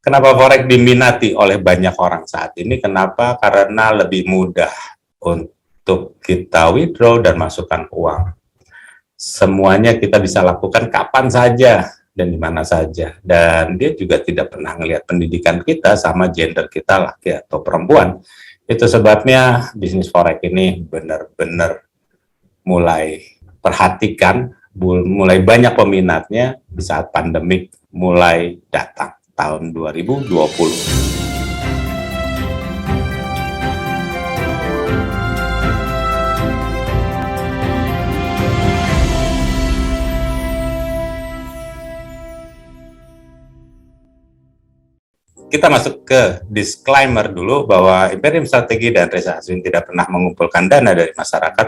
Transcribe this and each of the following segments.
Kenapa forex diminati oleh banyak orang saat ini? Kenapa? Karena lebih mudah untuk kita withdraw dan masukkan uang. Semuanya kita bisa lakukan kapan saja dan di mana saja. Dan dia juga tidak pernah melihat pendidikan kita sama gender kita, laki atau perempuan. Itu sebabnya bisnis forex ini benar-benar mulai perhatikan, mulai banyak peminatnya di saat pandemik mulai datang tahun 2020. Kita masuk ke disclaimer dulu bahwa Imperium Strategi dan Reza Aswin tidak pernah mengumpulkan dana dari masyarakat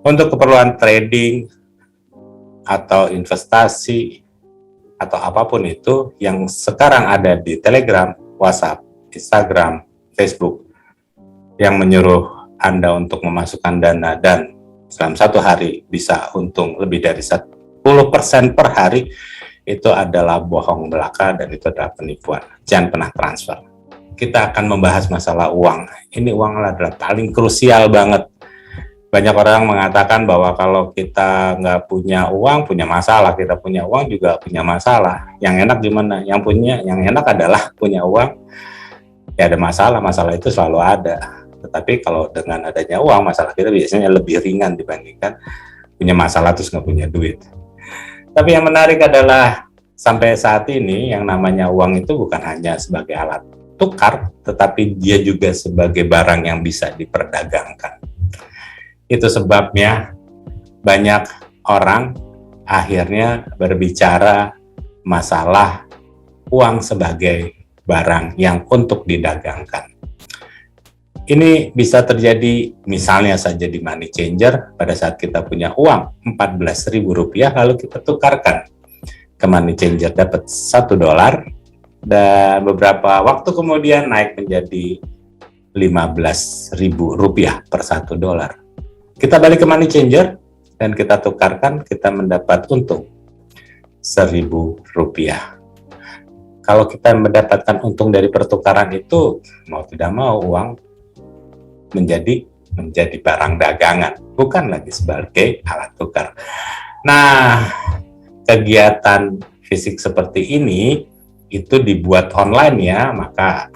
untuk keperluan trading atau investasi atau apapun itu yang sekarang ada di Telegram, WhatsApp, Instagram, Facebook yang menyuruh Anda untuk memasukkan dana dan dalam satu hari bisa untung lebih dari 10% per hari. Itu adalah bohong belaka dan itu adalah penipuan. Jangan pernah transfer. Kita akan membahas masalah uang. Ini uang adalah paling krusial banget. Banyak orang mengatakan bahwa kalau kita nggak punya uang, punya masalah. Kita punya uang juga punya masalah. Yang enak gimana? Yang enak adalah punya uang, ya ada masalah. Masalah itu selalu ada. Tetapi kalau dengan adanya uang, masalah kita biasanya lebih ringan dibandingkan punya masalah terus nggak punya duit. Tapi yang menarik adalah sampai saat ini yang namanya uang itu bukan hanya sebagai alat tukar, tetapi dia juga sebagai barang yang bisa diperdagangkan. Itu sebabnya banyak orang akhirnya berbicara masalah uang sebagai barang yang untuk didagangkan. Ini bisa terjadi misalnya saja di money changer pada saat kita punya uang Rp14.000 lalu kita tukarkan ke money changer dapat $1 dan beberapa waktu kemudian naik menjadi Rp15.000 per $1. Kita balik ke money changer dan kita tukarkan, kita mendapat untung Rp1.000. Kalau kita mendapatkan untung dari pertukaran itu, mau tidak mau uang menjadi barang dagangan, bukan lagi sebagai alat tukar. Nah, kegiatan fisik seperti ini itu dibuat online ya, maka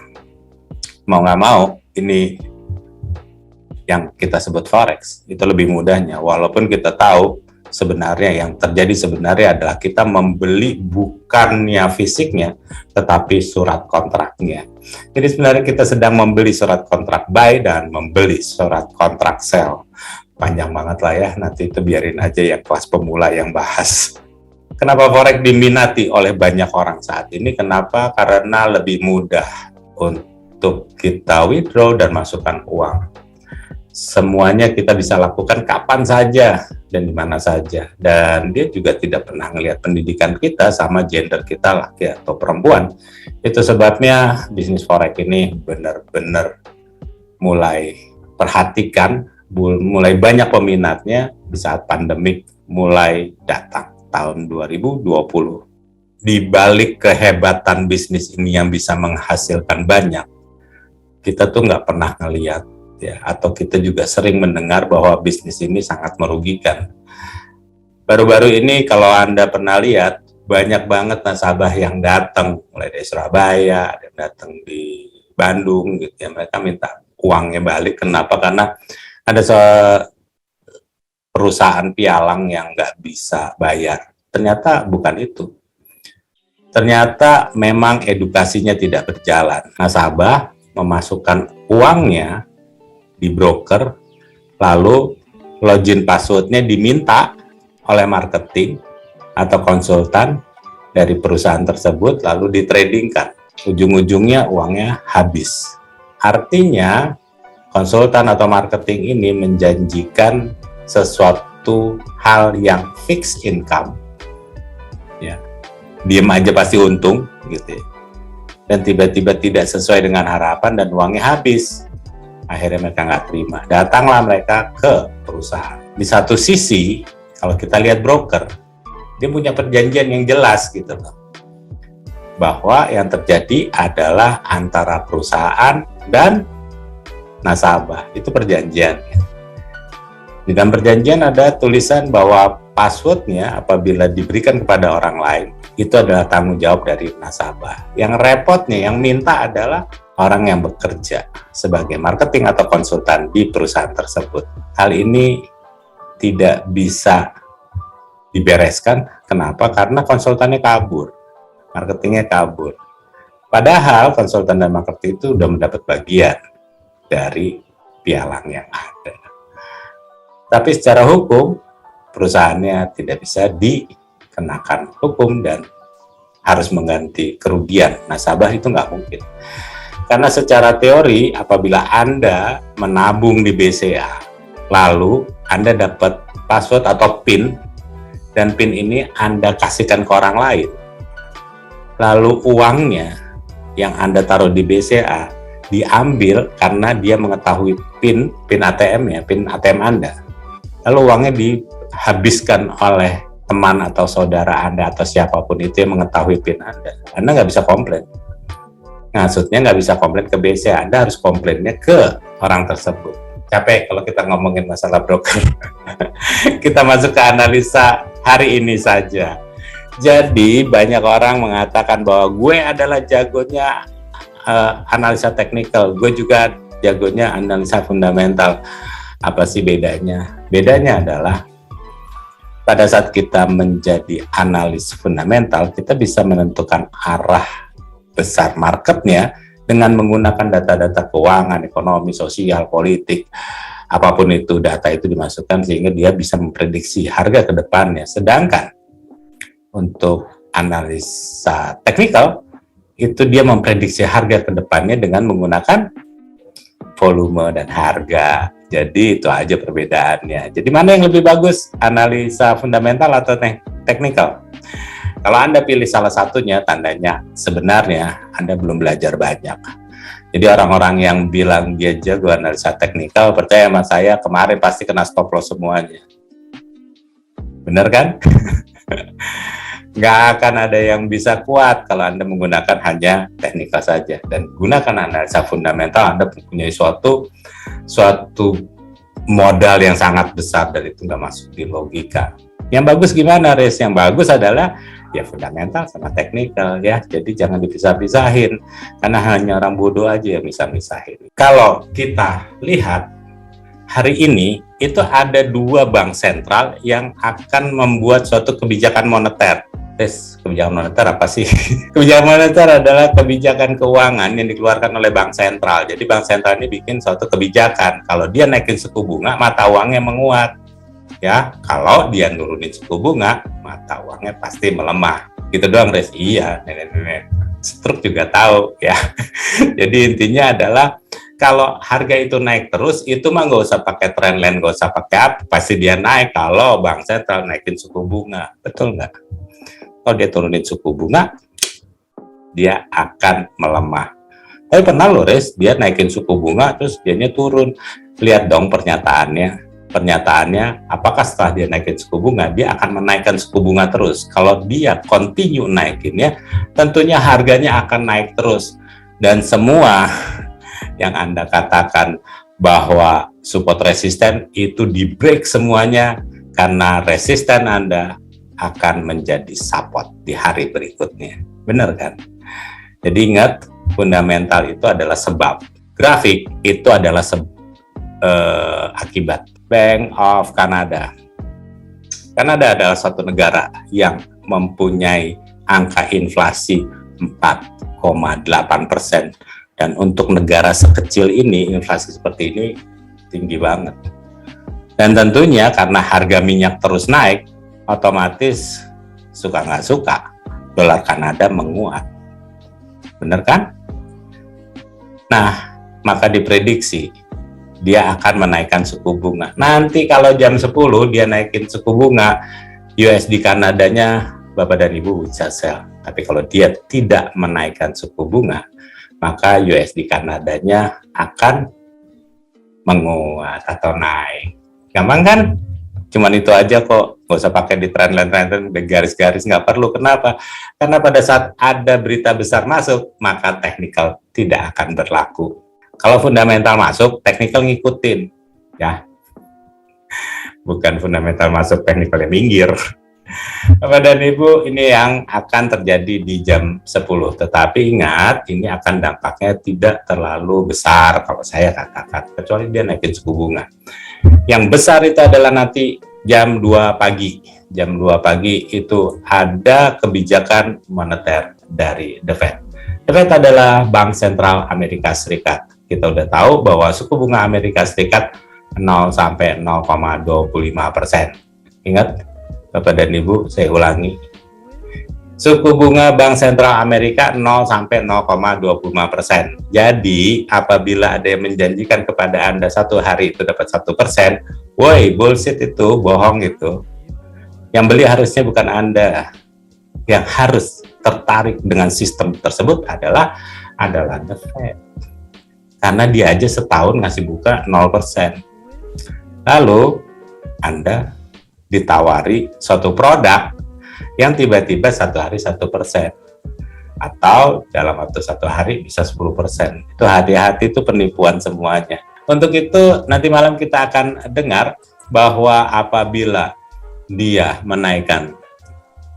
mau nggak mau ini yang kita sebut forex itu lebih mudahnya, walaupun kita tahu sebenarnya yang terjadi sebenarnya adalah kita membeli bukannya fisiknya tetapi surat kontraknya. Jadi sebenarnya kita sedang membeli surat kontrak buy dan membeli surat kontrak sell. Panjang banget lah ya, nanti itu biarin aja ya kelas pemula yang bahas. Kenapa forex diminati oleh banyak orang saat ini? Kenapa? Karena lebih mudah untuk kita withdraw dan masukkan uang. Semuanya kita bisa lakukan kapan saja dan di mana saja. Dan dia juga tidak pernah melihat pendidikan kita sama gender kita, laki atau perempuan. Itu sebabnya bisnis forex ini benar-benar mulai perhatikan, mulai banyak peminatnya di saat pandemik mulai datang tahun 2020. Di balik kehebatan bisnis ini yang bisa menghasilkan banyak, kita tuh nggak pernah ngelihat ya, atau kita juga sering mendengar bahwa bisnis ini sangat merugikan. Baru-baru ini kalau Anda pernah lihat, banyak banget nasabah yang datang, mulai dari Surabaya, ada yang datang di Bandung, gitu ya, mereka minta uangnya balik. Kenapa? Karena ada perusahaan pialang yang nggak bisa bayar. Ternyata bukan itu. Ternyata memang edukasinya tidak berjalan. Nasabah memasukkan uangnya di broker, lalu login passwordnya diminta oleh marketing atau konsultan dari perusahaan tersebut, lalu ditradingkan. Ujung-ujungnya uangnya habis. Artinya konsultan atau marketing ini menjanjikan sesuatu hal yang fixed income, ya, diem aja pasti untung gitu ya. Dan tiba-tiba tidak sesuai dengan harapan dan uangnya habis. Akhirnya mereka nggak terima. Datanglah mereka ke perusahaan. Di satu sisi, kalau kita lihat broker, dia punya perjanjian yang jelas gitu loh. bahwa yang terjadi adalah antara perusahaan dan nasabah. Itu perjanjian. Di dalam perjanjian ada tulisan bahwa passwordnya apabila diberikan kepada orang lain, itu adalah tanggung jawab dari nasabah. Yang repotnya, yang minta adalah orang yang bekerja sebagai marketing atau konsultan di perusahaan tersebut. Hal ini tidak bisa dibereskan. Kenapa? Karena konsultannya kabur, marketingnya kabur. Padahal konsultan dan marketing itu sudah mendapat bagian dari pialang yang ada. Tapi secara hukum, perusahaannya tidak bisa dikenakan hukum dan harus mengganti kerugian. Nasabah itu nggak mungkin. Karena secara teori, apabila Anda menabung di BCA, lalu Anda dapat password atau PIN, dan PIN ini Anda kasihkan ke orang lain, lalu uangnya yang Anda taruh di BCA diambil karena dia mengetahui PIN ATM-nya, PIN ATM Anda. Lalu uangnya dihabiskan oleh teman atau saudara Anda atau siapapun itu yang mengetahui PIN Anda nggak bisa komplain. Maksudnya nggak bisa komplain ke BCA, Anda harus komplainnya ke orang tersebut. Capek kalau kita ngomongin masalah broker. Kita masuk ke analisa hari ini saja. Jadi banyak orang mengatakan bahwa gue adalah jagonya analisa teknikal, gue juga jagonya analisa fundamental. Apa sih bedanya? Bedanya adalah pada saat kita menjadi analis fundamental, kita bisa menentukan arah besar marketnya dengan menggunakan data-data keuangan, ekonomi, sosial, politik, apapun itu, data itu dimasukkan sehingga dia bisa memprediksi harga ke depannya. Sedangkan untuk analisa teknikal, itu dia memprediksi harga ke depannya dengan menggunakan volume dan harga. Jadi itu aja perbedaannya. Jadi mana yang lebih bagus, analisa fundamental atau teknikal? Kalau Anda pilih salah satunya, tandanya sebenarnya Anda belum belajar banyak. Jadi orang-orang yang bilang dia jago analisa teknikal, percaya sama saya, kemarin pasti kena stop loss semuanya. Bener kan? Nggak akan ada yang bisa kuat kalau Anda menggunakan hanya teknikal saja. Dan gunakan analisa fundamental, Anda mempunyai suatu modal yang sangat besar dan itu nggak masuk di logika. Yang bagus gimana, Res? Yang bagus adalah ya fundamental sama teknikal ya. Jadi jangan dipisah-pisahin karena hanya orang bodoh aja yang bisa misahin. Kalau kita lihat hari ini itu ada dua bank sentral yang akan membuat suatu kebijakan moneter. Res, kebijakan moneter apa sih? Kebijakan moneter adalah kebijakan keuangan yang dikeluarkan oleh bank sentral. Jadi bank sentral ini bikin suatu kebijakan. Kalau dia naikin suku bunga, mata uangnya menguat. Ya, kalau dia nurunin suku bunga, mata uangnya pasti melemah. Gitu doang, Res. Iya, nenek-nenek struk juga tahu ya. Jadi intinya adalah kalau harga itu naik terus, itu mah nggak usah pakai trendline, nggak usah pakai apa, pasti dia naik kalau bank sentral naikin suku bunga. Betul nggak? Kalau dia turunin suku bunga, dia akan melemah. Tapi pernah loh, Res, dia naikin suku bunga, terus dianya turun. Lihat dong pernyataannya. Pernyataannya, apakah setelah dia naikin suku bunga, dia akan menaikkan suku bunga terus. Kalau dia continue naikinnya, tentunya harganya akan naik terus. Dan semua yang Anda katakan bahwa support resisten itu di break semuanya, karena resisten Anda akan menjadi support di hari berikutnya. Benar kan? Jadi ingat, fundamental itu adalah sebab. Grafik itu adalah akibat. Bank of Canada. Kanada adalah suatu negara yang mempunyai angka inflasi 4,8%. Dan untuk negara sekecil ini, inflasi seperti ini tinggi banget. Dan tentunya karena harga minyak terus naik, otomatis suka nggak suka, dolar Kanada menguat. Bener kan? Nah, maka diprediksi dia akan menaikkan suku bunga. Nanti kalau jam 10 dia naikin suku bunga, USD Kanadanya Bapak dan Ibu bisa sell. Tapi kalau dia tidak menaikkan suku bunga, maka USD Kanadanya akan menguat atau naik. Gampang kan? Cuman itu aja kok, nggak usah pakai di trendline, garis-garis, nggak perlu. Kenapa? Karena pada saat ada berita besar masuk, maka teknikal tidak akan berlaku. Kalau fundamental masuk, teknikal ngikutin, ya. Bukan fundamental masuk, teknikal yang minggir. Bapak dan Ibu, ini yang akan terjadi di jam 10. Tetapi ingat, ini akan dampaknya tidak terlalu besar kalau saya katakan, kecuali dia naikin suku bunga. Yang besar itu adalah nanti jam 2 pagi. Jam 2 pagi itu ada kebijakan moneter dari The Fed. The Fed adalah Bank Sentral Amerika Serikat. Kita udah tahu bahwa suku bunga Amerika Serikat 0 sampai 0,25%. Ingat, Bapak dan Ibu, saya ulangi. Suku bunga Bank Sentral Amerika 0 sampai 0,25%. Jadi, apabila ada yang menjanjikan kepada Anda satu hari itu dapat 1%, woi, bullshit itu, bohong itu. Yang beli harusnya bukan Anda. Yang harus tertarik dengan sistem tersebut adalah The Fed. Karena dia aja setahun ngasih buka 0%. Lalu, Anda ditawari suatu produk yang tiba-tiba satu hari 1%, atau dalam waktu satu hari bisa 10%. Itu hati-hati, itu penipuan semuanya. Untuk itu nanti malam kita akan dengar bahwa apabila dia menaikkan,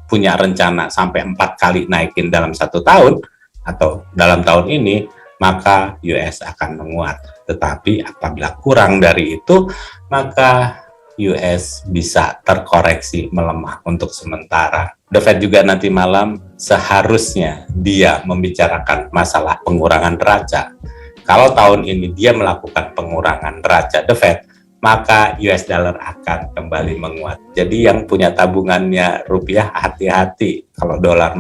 punya rencana sampai 4 kali naikin dalam 1 tahun atau dalam tahun ini, maka US akan menguat. Tetapi apabila kurang dari itu, maka US bisa terkoreksi melemah untuk sementara. The Fed juga nanti malam seharusnya dia membicarakan masalah pengurangan neraca. Kalau tahun ini dia melakukan pengurangan neraca The Fed, maka US dollar akan kembali menguat. Jadi yang punya tabungannya rupiah, hati-hati. Kalau dolar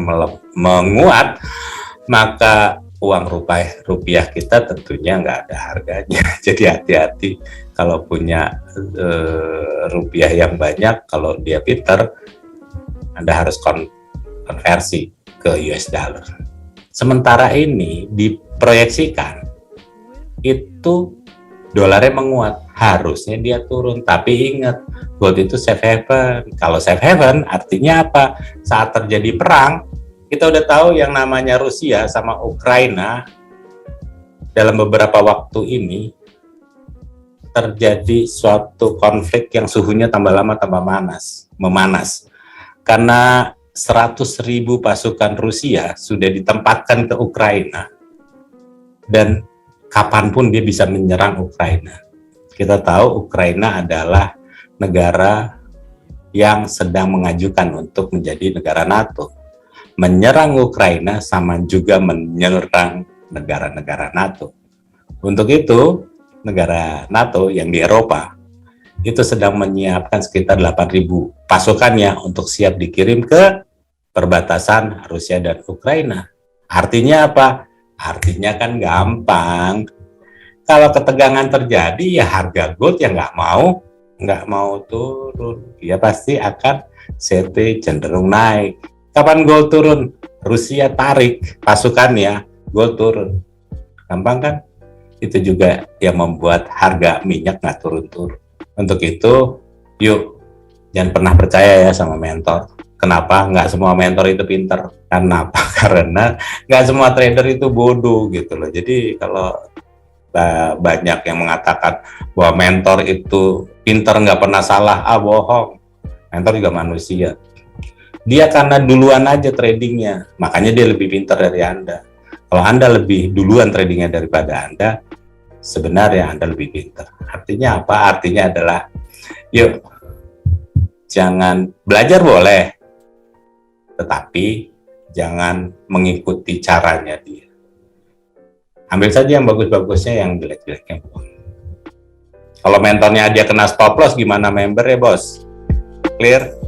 menguat, maka uang rupiah kita tentunya nggak ada harganya. Jadi hati-hati kalau punya rupiah yang banyak, kalau dia pinter, Anda harus konversi ke US dollar. Sementara ini diproyeksikan itu dolarnya menguat, harusnya dia turun. Tapi ingat, gold itu safe haven. Kalau safe haven artinya apa? Saat terjadi perang, kita udah tahu yang namanya Rusia sama Ukraina dalam beberapa waktu ini terjadi suatu konflik yang suhunya tambah lama tambah memanas. Karena 100.000 pasukan Rusia sudah ditempatkan ke Ukraina. Dan kapanpun dia bisa menyerang Ukraina. Kita tahu Ukraina adalah negara yang sedang mengajukan untuk menjadi negara NATO. Menyerang Ukraina sama juga menyerang negara-negara NATO. Untuk itu, negara NATO yang di Eropa itu sedang menyiapkan sekitar 8.000 pasukannya untuk siap dikirim ke perbatasan Rusia dan Ukraina. Artinya apa? Artinya kan gampang. Kalau ketegangan terjadi, ya harga gold ya nggak mau turun. Dia pasti akan CT cenderung naik. Kapan gold turun? Rusia tarik pasukannya, gold turun. Gampang kan? Itu juga yang membuat harga minyak nggak turun-turun. Untuk itu, yuk jangan pernah percaya ya sama mentor. Kenapa? Nggak semua mentor itu pinter. Kenapa? Karena nggak semua trader itu bodoh gitu loh. Jadi kalau banyak yang mengatakan bahwa mentor itu pinter nggak pernah salah, bohong. Mentor juga manusia. Dia karena duluan aja tradingnya, makanya dia lebih pintar dari Anda. Kalau Anda lebih duluan tradingnya daripada Anda, sebenarnya Anda lebih pintar. Artinya apa? Artinya adalah, yuk, jangan belajar boleh, tetapi jangan mengikuti caranya dia. Ambil saja yang bagus-bagusnya, yang jelek-jeleknya buang. Kalau mentornya dia kena stop loss, gimana membernya, bos? Clear?